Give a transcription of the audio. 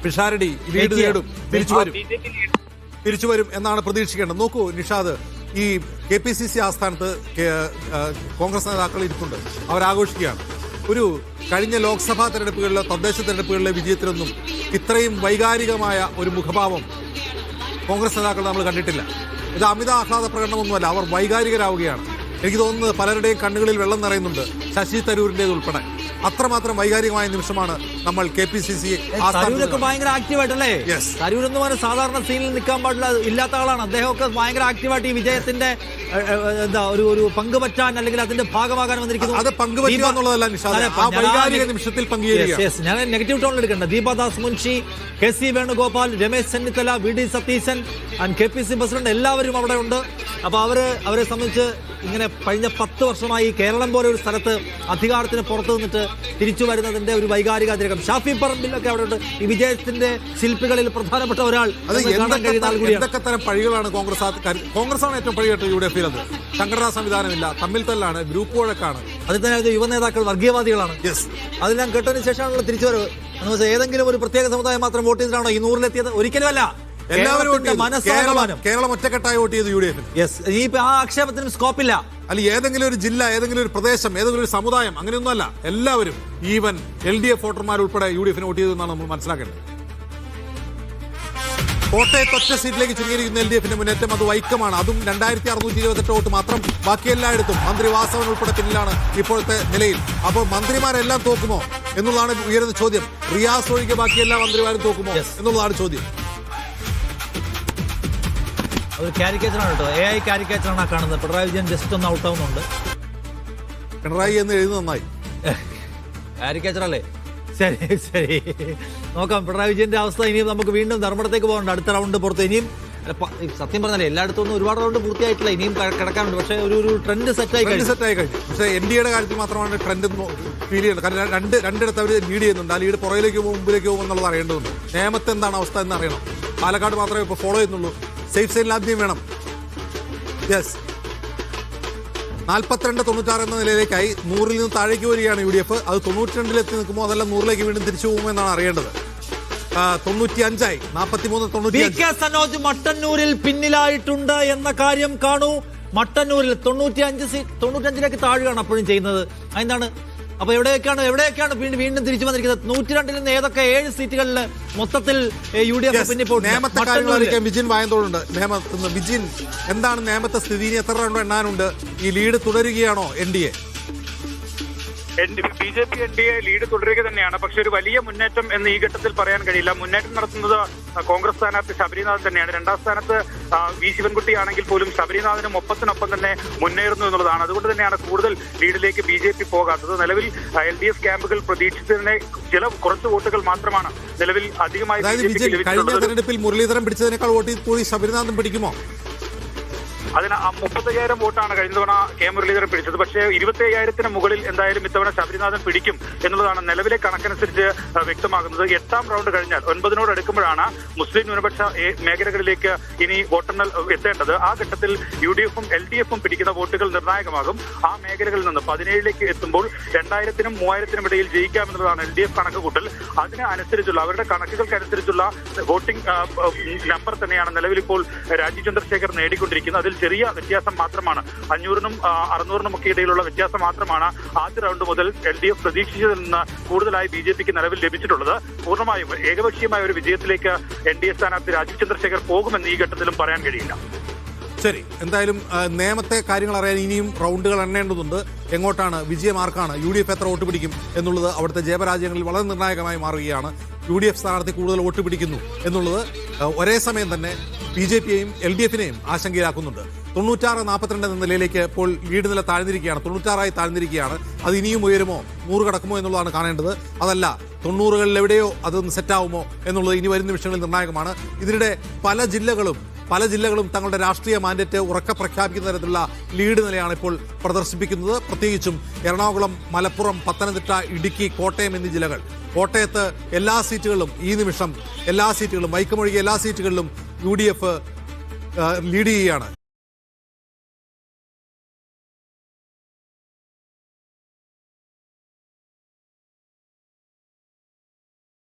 Pisharody lead നേടും, തിരിച്ചു വരും എന്നാണ് പ്രതീക്ഷിക്കേണ്ടത്. നോക്കൂ നിഷാദ്, ഈ KPCC ആസ്ഥാനത്ത് കോൺഗ്രസ് നേതാക്കൾ ഇരിപ്പുണ്ട്, അവരാഘോഷിക്കുകയാണ്. ഒരു കഴിഞ്ഞ ലോക്സഭാ തെരഞ്ഞെടുപ്പുകളിലെ തദ്ദേശ തെരഞ്ഞെടുപ്പുകളിലെ വിജയത്തിലൊന്നും ഇത്രയും വൈകാരികമായ ഒരു മുഖഭാവം കോൺഗ്രസ് നേതാക്കൾ നമ്മൾ കണ്ടിട്ടില്ല. ഇത് അമിത ആഹ്ലാദ പ്രകടനമൊന്നുമല്ല, അവർ വൈകാരികരാവുകയാണ്. എനിക്ക് തോന്നുന്നത് പലരുടെയും കണ്ണുകളിൽ വെള്ളം നിറയുന്നുണ്ട്, ശശി തരൂരിൻ്റേത് ഉൾപ്പെടെ. അത്രമാത്രം വൈകാരികമായ നിമിഷമാണ് നമ്മൾ KPCC തരൂരൊക്കെ ഭയങ്കര ആക്റ്റീവായിട്ടല്ലേ. തരൂർ എന്ന് പറഞ്ഞാൽ സാധാരണ സീനിൽ നിൽക്കാൻ പാടില്ല ഇല്ലാത്ത ആളാണ്. അദ്ദേഹമൊക്കെ ഭയങ്കര ആക്റ്റീവായിട്ട് ഈ വിജയത്തിന്റെ എന്താ ഒരു പങ്കുപറ്റാൻ അല്ലെങ്കിൽ അതിന്റെ ഭാഗമാകാൻ വന്നിരിക്കുന്നു. അത് പങ്കുപറ്റുക എന്നുള്ളതല്ല നിഷാദ്, ആ വൈകാരിക നിമിഷത്തിൽ പങ്കുചേരുക. ഞാൻ നെഗറ്റീവ് ടോണിൽ എടുക്കണ്ട. Deepadas Munshi, KC Venugopal, Ramesh Chennithala, VD Satheesan and KPCC president എല്ലാവരും അവിടെ ഉണ്ട്. അപ്പൊ അവരെ സംബന്ധിച്ച് ഇങ്ങനെ കഴിഞ്ഞ 10 വർഷമായി കേരളം പോലെ ഒരു സ്ഥലത്ത് അധികാരത്തിന് പുറത്തു നിന്നിട്ട് തിരിച്ചു വരുന്നതിന്റെ ഒരു വൈകാരിക അതിരകം. ഷാഫി പറമ്പിലൊക്കെ അവിടെ ഉണ്ട്. ഈ വിജയത്തിന്റെ ശില്പികളിൽ പ്രധാനപ്പെട്ട ഒരാൾ. എന്തൊക്കെ തരം പഴികളാണ് കോൺഗ്രസാണ് ഏറ്റവും പഴികേട്ട UDF. സംഘടനാ സംവിധാനമില്ല, തമ്മിൽ തല്ലാണ്, ഗ്രൂപ്പ് വഴക്കാണ്. അതിൽ തന്നെ യുവ നേതാക്കൾ വർഗീയവാദികളാണ്. അതെല്ലാം കേട്ടതിന് ശേഷമാണല്ലോ തിരിച്ചുവരവ്. എന്ന് വെച്ചാൽ ഏതെങ്കിലും ഒരു പ്രത്യേക സമുദായം മാത്രം വോട്ട് ചെയ്തിട്ടാണോ ഈ 100-ലെത്തിയത്? ഒരിക്കലുമല്ല. കേരളം ഒറ്റക്കെട്ടായി വോട്ട് ചെയ്തു UDF. ഈ ആ ആക്ഷേപത്തിനും സ്കോപ്പില്ല. അല്ല, ഏതെങ്കിലും ഒരു ജില്ല, ഏതെങ്കിലും ഒരു പ്രദേശം, ഏതെങ്കിലും ഒരു സമുദായം, അങ്ങനെയൊന്നുമല്ല. എല്ലാവരും, ഈവൻ LDF വോട്ടർമാർ ഉൾപ്പെടെ UDF വോട്ട് ചെയ്തു എന്നാണ് നമ്മൾ മനസ്സിലാക്കേണ്ടത്. കോട്ടയത്ത് ഒറ്റ സീറ്റിലേക്ക് ചുരുങ്ങിയിരിക്കുന്ന LDF മുന്നേറ്റം അത് വൈക്കമാണ്. അതും 2628 വോട്ട് മാത്രം. ബാക്കി എല്ലായിടത്തും മന്ത്രി വാസവൻ ഉൾപ്പെടെ പിന്നിലാണ് ഇപ്പോഴത്തെ നിലയിൽ. അപ്പോൾ മന്ത്രിമാരെല്ലാം തോക്കുമോ എന്നുള്ളതാണ് ഉയരുന്ന ചോദ്യം. റിയാസ് ഒഴികെ ബാക്കി എല്ലാ മന്ത്രിമാരും തോക്കുമോ എന്നുള്ളതാണ് ചോദ്യം. ഒരു കാരിക്കേച്ചറാണ് കേട്ടോ, AI കാരിക്കേച്ചറാണ് കാണുന്നത്. പിണറായി വിജയൻ ജസ്റ്റ് ഒന്ന് ഔട്ട് ആവുന്നുണ്ട്. പിണറായി എന്ന് എഴുതി നന്നായി. കാരിക്കേച്ചർ അല്ലേ? ശരി നോക്കാം. പിണറായി വിജയന്റെ അവസ്ഥ ഇനിയും നമുക്ക് വീണ്ടും ധർമ്മടത്തേക്ക് പോകണ്ട. അടുത്ത റൗണ്ട് പുറത്ത് ഇനിയും സത്യം പറഞ്ഞാലേ എല്ലായിടത്തും ഒന്നും ഒരുപാട് റൗണ്ട് പൂർത്തിയായിട്ടില്ല, ഇനിയും കിടക്കാനുണ്ട്. പക്ഷേ ഒരു ട്രെൻഡ് സെറ്റായി കഴിഞ്ഞു. പക്ഷേ NDAയുടെ കാര്യത്തിൽ മാത്രമാണ് ട്രെൻഡ് ഫീൽ ചെയ്യുന്നത്. കാരണം രണ്ടിടത്ത് അവർ ലീഡ് ചെയ്യുന്നുണ്ട്. ആ ലീഡ് പുറകിലേക്ക് പോകും മുമ്പിലേക്ക് പോകും എന്നുള്ളത് അറിയേണ്ടതുണ്ട്. നേമത്ത് എന്താണ് അവസ്ഥ എന്ന് അറിയണം. പാലക്കാട് മാത്രമേ ഇപ്പോൾ ഫോളോ ചെയ്യുന്നുള്ളൂ. സേഫ് സൈഡിൽ ആദ്യം വേണം. 42-96 എന്ന നിലയിലേക്കായി 100-ൽ നിന്ന് താഴേക്ക് വരികയാണ് UDF. അത് 92-ലെത്തി നിൽക്കുമ്പോൾ അതെല്ലാം 100-ലേക്ക് വീണ്ടും തിരിച്ചു പോകുമെന്നാണ് അറിയേണ്ടത്. 95 43-95. സനോജ് മട്ടന്നൂരിൽ പിന്നിലായിട്ടുണ്ട് എന്ന കാര്യം കാണൂ. മട്ടന്നൂരിൽ 95-ലേക്ക് താഴുകയാണ് അപ്പോഴും ചെയ്യുന്നത്. അതെന്താണ്? അപ്പൊ എവിടെയൊക്കെയാണ് വീണ്ടും തിരിച്ചു വന്നിരിക്കുന്നത്? 102-ൽ നിന്ന് ഏതൊക്കെ 7 സീറ്റുകളിൽ മൊത്തത്തിൽ UDF വിജിൻ വായന്തോടുണ്ട്. വിജിൻ, എന്താണ് നേമത്തെ സ്ഥിതി? എത്ര റൗണ്ട് എണ്ണാനുണ്ട്? ഈ ലീഡ് തുടരുകയാണോ NDA? BJP NDA ലീഡ് തുടരുക തന്നെയാണ്. പക്ഷെ ഒരു വലിയ മുന്നേറ്റം എന്ന് ഈ ഘട്ടത്തിൽ പറയാൻ കഴിയില്ല. മുന്നേറ്റം നടത്തുന്നത് കോൺഗ്രസ് സ്ഥാനാർത്ഥി ശബരിനാഥൻ തന്നെയാണ്. 2ാം സ്ഥാനത്ത് V ശിവൻകുട്ടി ആണെങ്കിൽ പോലും ശബരിനാഥനും ഒപ്പത്തിനൊപ്പം തന്നെ മുന്നേറുന്നു എന്നുള്ളതാണ്. അതുകൊണ്ട് തന്നെയാണ് കൂടുതൽ ലീഡിലേക്ക് BJP പോകാത്തത്. നിലവിൽ LDF ക്യാമ്പുകൾ പ്രതീക്ഷിച്ചതിനെ കുറച്ച് വോട്ടുകൾ മാത്രമാണ് നിലവിൽ അധികമായി. കഴിഞ്ഞ തെരഞ്ഞെടുപ്പിൽ മുരളീധരൻ പിടിച്ചതിനേക്കാൾ വോട്ട് കൂടി ശബരിനാഥൻ പിടിക്കുമോ? അതിന് 35,000 വോട്ടാണ് കഴിഞ്ഞ തവണ മുരളീധരൻ പിടിച്ചത്. പക്ഷേ 25,000-ന് മുകളിൽ എന്തായാലും ഇത്തവണ ശബരിനാഥൻ പിടിക്കും എന്നുള്ളതാണ് നിലവിലെ കണക്കനുസരിച്ച് വ്യക്തമാകുന്നത്. 8ാം റൗണ്ട് കഴിഞ്ഞാൽ 9-നോട് അടുക്കുമ്പോഴാണ് മുസ്ലിം ന്യൂനപക്ഷ മേഖലകളിലേക്ക് ഇനി വോട്ടെണ്ണൽ എത്തേണ്ടത്. ആ ഘട്ടത്തിൽ UDF-ഉം LDF-ഉം പിടിക്കുന്ന വോട്ടുകൾ നിർണായകമാകും. ആ മേഖലകളിൽ നിന്ന് 17-ലേക്ക് എത്തുമ്പോൾ 2000-നും 3000-നും ഇടയിൽ ജയിക്കാമെന്നുള്ളതാണ് LDF കണക്കുകൂട്ടൽ. അതിനനുസരിച്ചുള്ള അവരുടെ കണക്കുകൾക്കനുസരിച്ചുള്ള വോട്ടിംഗ് നമ്പർ തന്നെയാണ് നിലവിൽ ഇപ്പോൾ രാജീവ് ചന്ദ്രശേഖർ നേടിക്കൊണ്ടിരിക്കുന്നത്. അതിൽ ചെറിയ വ്യത്യാസം മാത്രമാണ്, 500-നും 600-നും ഒക്കെ ഇടയിലുള്ള വ്യത്യാസം മാത്രമാണ് ആദ്യ റൗണ്ട് മുതൽ LDF പ്രതീക്ഷിച്ചതിൽ നിന്ന് കൂടുതലായി BJPക്ക് നിലവിൽ ലഭിച്ചിട്ടുള്ളത്. പൂർണ്ണമായും ഏകപക്ഷീയമായ ഒരു വിജയത്തിലേക്ക് NDA സ്ഥാനാർത്ഥി രാജീവ് ചന്ദ്രശേഖർ പോകുമെന്ന് ഈ ഘട്ടത്തിലും പറയാൻ കഴിയില്ല. ശരി, എന്തായാലും നേമത്തെ കാര്യങ്ങൾ അറിയാൻ ഇനിയും റൗണ്ടുകൾ എണ്ണേണ്ടതുണ്ട്. എങ്ങോട്ടാണ് വിജയം, ആർക്കാണ്, UDF എത്ര വോട്ട് പിടിക്കും എന്നുള്ളത് അവിടുത്തെ ജയപരാജയങ്ങളിൽ വളരെ നിർണായകമായി മാറുകയാണ്. UDF സ്ഥാനാർത്ഥി കൂടുതൽ വോട്ട് പിടിക്കുന്നു എന്നുള്ളത് ഒരേ സമയം തന്നെ BJPയെയും LDF-നെയും ആശങ്കയിലാക്കുന്നുണ്ട്. 96-42 എന്ന നിലയിലേക്ക് ഇപ്പോൾ ലീഡ് നില താഴ്ന്നിരിക്കുകയാണ്. 96-ആയി താഴ്ന്നിരിക്കുകയാണ്. അത് ഇനിയും ഉയരുമോ, 100 കടക്കുമോ എന്നുള്ളതാണ് കാണേണ്ടത്. അതല്ല 90-കളിൽ എവിടെയോ അതൊന്ന് സെറ്റാവുമോ എന്നുള്ളത് ഇനി വരുന്ന നിമിഷങ്ങളിൽ നിർണായകമാണ്. ഇതിനിടെ പല ജില്ലകളും തങ്ങളുടെ രാഷ്ട്രീയ മാൻഡേറ്റ് ഉറക്കെ പ്രഖ്യാപിക്കുന്ന തരത്തിലുള്ള ലീഡ് നിലയാണ് ഇപ്പോൾ പ്രദർശിപ്പിക്കുന്നത്. പ്രത്യേകിച്ചും എറണാകുളം, മലപ്പുറം, പത്തനംതിട്ട, ഇടുക്കി, കോട്ടയം എന്നീ ജില്ലകൾ. കോട്ടയത്ത് എല്ലാ സീറ്റുകളിലും ഈ നിമിഷം വൈക്കമൊഴികെ എല്ലാ സീറ്റുകളിലും UDF ലീഡ് ചെയ്യുകയാണ്.